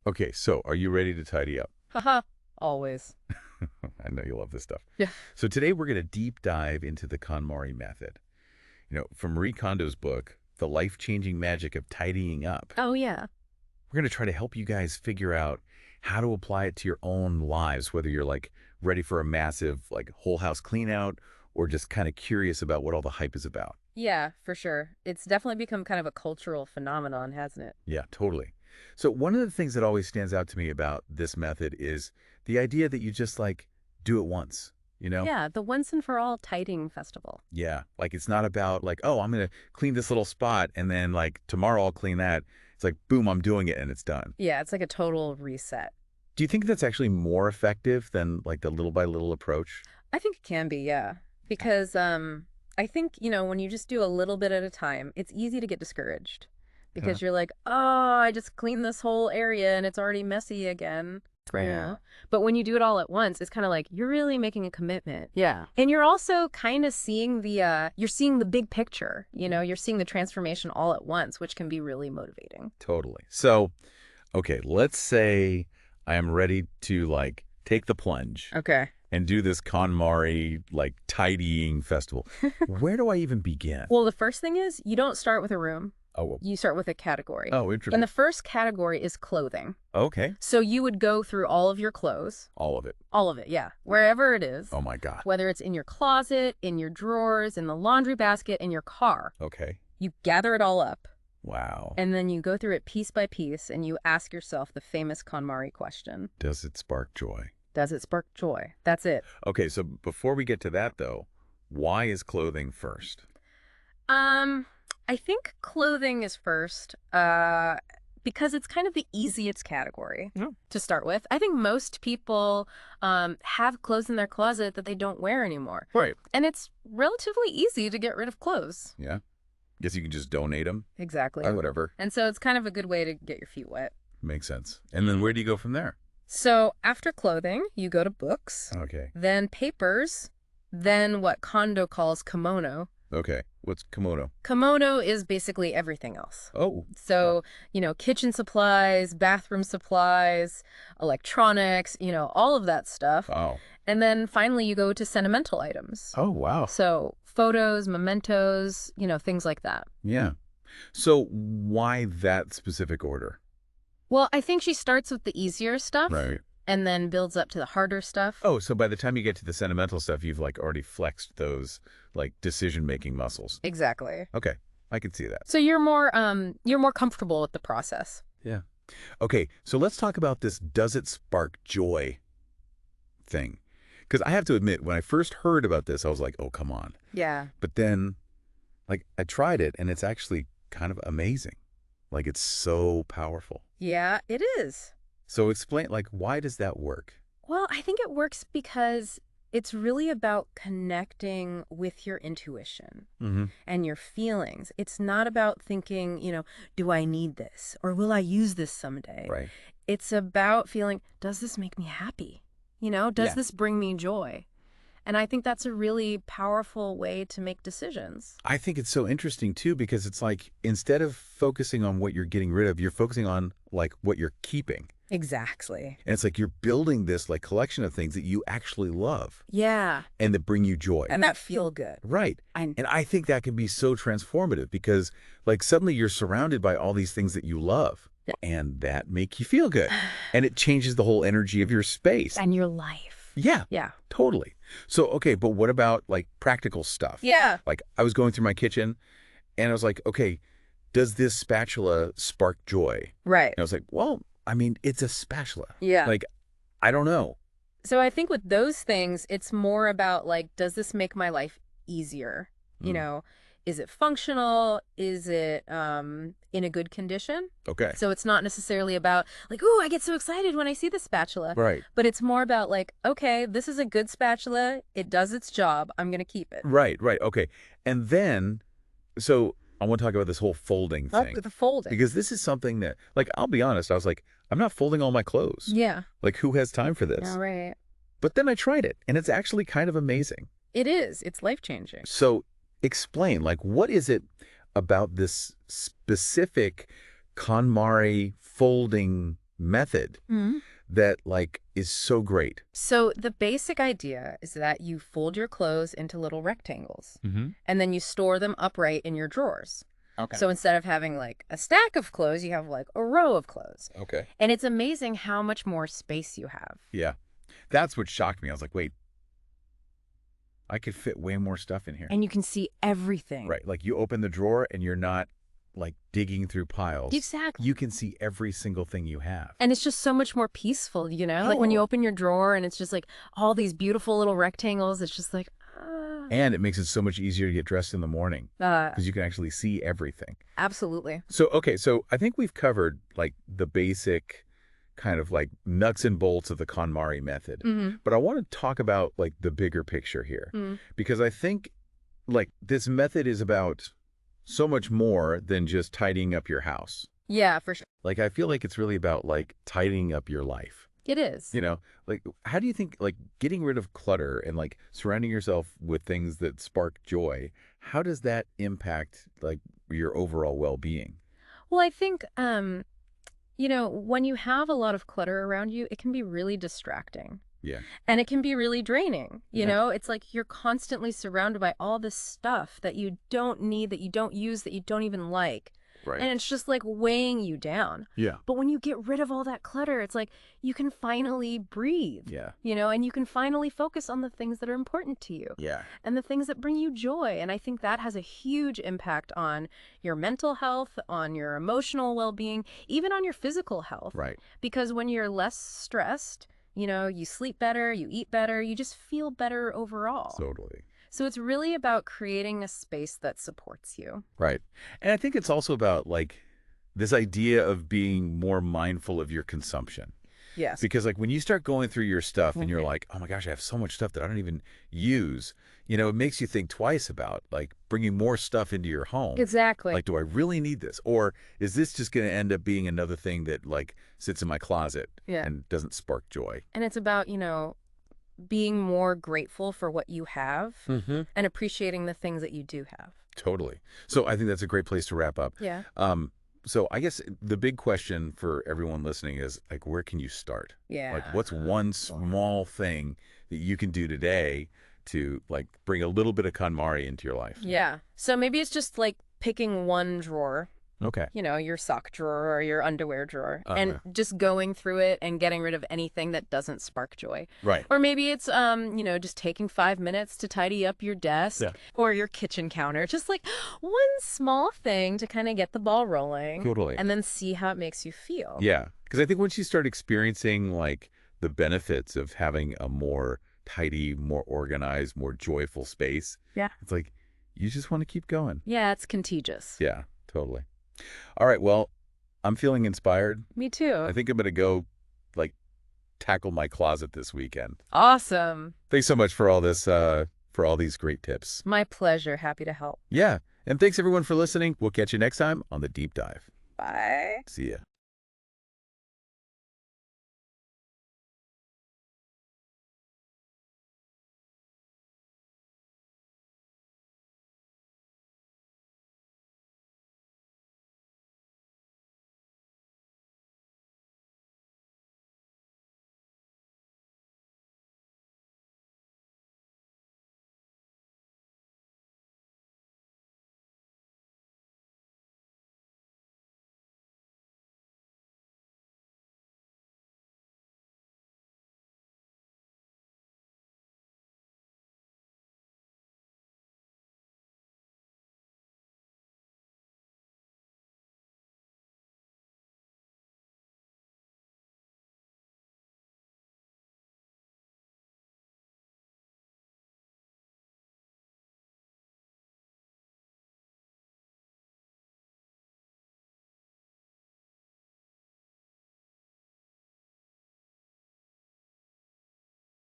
Okay, so are you ready to tidy up? Haha, always. I know you love this stuff. Yeah. So today we're going to deep dive into the KonMari method. From Marie Kondo's book, The Life-Changing Magic of Tidying Up. Oh, yeah. We're going to try to help you guys figure out how to apply it to your own lives, whether you're like ready for a massive like whole house clean out or just kind of curious about what all the hype is about. Yeah, for sure. It's definitely become kind of a cultural phenomenon, hasn't it? Yeah, totally. So one of the things that always stands out to me about this method is the idea that you just like do it once, you know? Yeah, the once and for all tidying festival. Yeah, like it's not about like, oh, I'm going to clean this little spot and then like tomorrow I'll clean that. It's like, boom, I'm doing it and it's done. Yeah, it's like a total reset. Do you think that's actually more effective than like the little by little approach? I think it can be, yeah. Because I think, when you just do a little bit at a time, it's easy to get discouraged. Huh? Because you're like, oh, I just cleaned this whole area and it's already messy again. Yeah. But when you do it all at once, it's kind of like you're really making a commitment. Yeah. And you're also kind of seeing you're seeing the big picture, you're seeing the transformation all at once, which can be really motivating. Totally. So, okay, let's say I am ready to like take the plunge Okay. and do this KonMari like tidying festival. Where do I even begin? Well, the first thing is you don't start with a room. Oh, You start with a category. oh, And interesting. the first category is clothing. Okay, So you would go through all of your clothes, all of it. all of it, yeah, wherever it is, Oh my God. whether it's in your closet, in your drawers, in the laundry basket, in your car. Okay. You gather it all up. Wow. And then you go through it piece by piece and you ask yourself the famous KonMari question. Does it spark joy? Does it spark joy? That's it. Okay, so before we get to that though, why is clothing first? I think clothing is first, because it's kind of the easiest category Oh. to start with. I think most people have clothes in their closet that they don't wear anymore. Right. And it's relatively easy to get rid of clothes. Yeah. Guess you can just donate them. Exactly. Whatever. And so it's kind of a good way to get your feet wet. Makes sense. And then where do you go from there? So after clothing, you go to books, Okay. then papers, then what Kondo calls kimono. Okay. What's kimono? Kimono is basically everything else. Oh. So, kitchen supplies, bathroom supplies, electronics, all of that stuff. Wow. And then finally you go to sentimental items. Oh, wow. So photos, mementos, things like that. Yeah. So why that specific order? Well, I think she starts with the easier stuff Right. and then builds up to the harder stuff. Oh, so by the time you get to the sentimental stuff, you've like already flexed those like decision-making muscles. Exactly. Okay. I can see that. So you're more comfortable with the process. Yeah. Okay. So let's talk about this does it spark joy thing. Because I have to admit, when I first heard about this, I was like, oh, come on. Yeah. But then like I tried it and it's actually kind of amazing. Like it's so powerful. Yeah, it is. So explain, like, why does that work? Well, I think it works because it's really about connecting with your intuition Mm-hmm. and your feelings. It's not about thinking, do I need this or will I use this someday? Right. It's about feeling, does this make me happy? Does Yeah. this bring me joy? And I think that's a really powerful way to make decisions. I think it's so interesting, too, because it's like instead of focusing on what you're getting rid of, you're focusing on like what you're keeping. Exactly. And it's like you're building this like collection of things that you actually love Yeah. and that bring you joy. And that feel good. Right. And And I think that can be so transformative because like suddenly you're surrounded by all these things that you love Yeah. and that make you feel good. And it changes the whole energy of your space. and your life. Yeah, Yeah. totally. So, okay, but what about like practical stuff? Yeah. Like I was going through my kitchen and I was like, okay, does this spatula spark joy? Right. And I was like, well, I mean, it's a spatula. Yeah. Like, I don't know. So I think with those things, it's more about like, does this make my life easier? Mm. Is it functional? Is it in a good condition? Okay. So it's not necessarily about like, ooh, I get so excited when I see the spatula. Right. But it's more about like, okay, this is a good spatula. It does its job. I'm going to keep it. Right. Okay. And then, so I want to talk about this whole folding Up thing. with the folding. Because this is something that, like, I'll be honest, I was like, I'm not folding all my clothes. Yeah. Like, who has time for this? All right. But then I tried it, and it's actually kind of amazing. It is. It's life-changing. So explain, like, what is it about this specific KonMari folding method that like is so great. So the basic idea is that you fold your clothes into little rectangles, and then you store them upright in your drawers. Okay. So instead of having like a stack of clothes, you have like a row of clothes. Okay. And it's amazing how much more space you have. Yeah. That's what shocked me. I was like, wait, I could fit way more stuff in here. And you can see everything. Right. Like you open the drawer and you're not like digging through piles. Exactly. You can see every single thing you have. And it's just so much more peaceful, you know? Like when you open your drawer and it's just like all these beautiful little rectangles, it's just like, And it makes it so much easier to get dressed in the morning because you can actually see everything. Absolutely. So, okay, so I think we've covered like the basic kind of like nuts and bolts of the KonMari method. But I want to talk about like the bigger picture here because I think like this method is about so much more than just tidying up your house. Yeah, for sure. Like, I feel like it's really about like tidying up your life. It is. You know, like, how do you think like getting rid of clutter and like surrounding yourself with things that spark joy, how does that impact like your overall well-being? Well, I think, you know, when you have a lot of clutter around you, it can be really distracting. Yeah. And it can be really draining. You Yeah. know, it's like you're constantly surrounded by all this stuff that you don't need, that you don't use, that you don't even like. Right. And it's just like weighing you down. Yeah. But when you get rid of all that clutter, it's like you can finally breathe. Yeah. You know, and you can finally focus on the things that are important to you. Yeah. And the things that bring you joy. And I think that has a huge impact on your mental health, on your emotional well-being, even on your physical health. Right. Because when you're less stressed, you know, you sleep better, you eat better, you just feel better overall. Totally. So it's really about creating a space that supports you. Right. And I think it's also about like this idea of being more mindful of your consumption. Yes. Because like when you start going through your stuff and you're like, oh my gosh, I have so much stuff that I don't even use, you know, it makes you think twice about like bringing more stuff into your home. Exactly. Like, do I really need this? Or is this just going to end up being another thing that like sits in my closet and doesn't spark joy? And it's about, you know, being more grateful for what you have and appreciating the things that you do have. Totally. So I think that's a great place to wrap up. Yeah. So I guess the big question for everyone listening is like, where can you start? Yeah. Like, what's one small thing that you can do today to like bring a little bit of KonMari into your life? Yeah. So maybe it's just like picking one drawer. Okay. You know, your sock drawer or your underwear drawer, and just going through it and getting rid of anything that doesn't spark joy. Right. Or maybe it's, you know, just taking 5 minutes to tidy up your desk or your kitchen counter. Just like one small thing to kind of get the ball rolling. Totally. And then see how it makes you feel. Yeah. Because I think once you start experiencing like the benefits of having a more tidy, more organized, more joyful space, it's like you just want to keep going. Yeah, it's contagious. Yeah, totally. All right. Well, I'm feeling inspired. Me too. I think I'm going to go like tackle my closet this weekend. Awesome. Thanks so much for all this, for all these great tips. My pleasure. Happy to help. Yeah. And thanks everyone for listening. We'll catch you next time on The Deep Dive. Bye. See ya.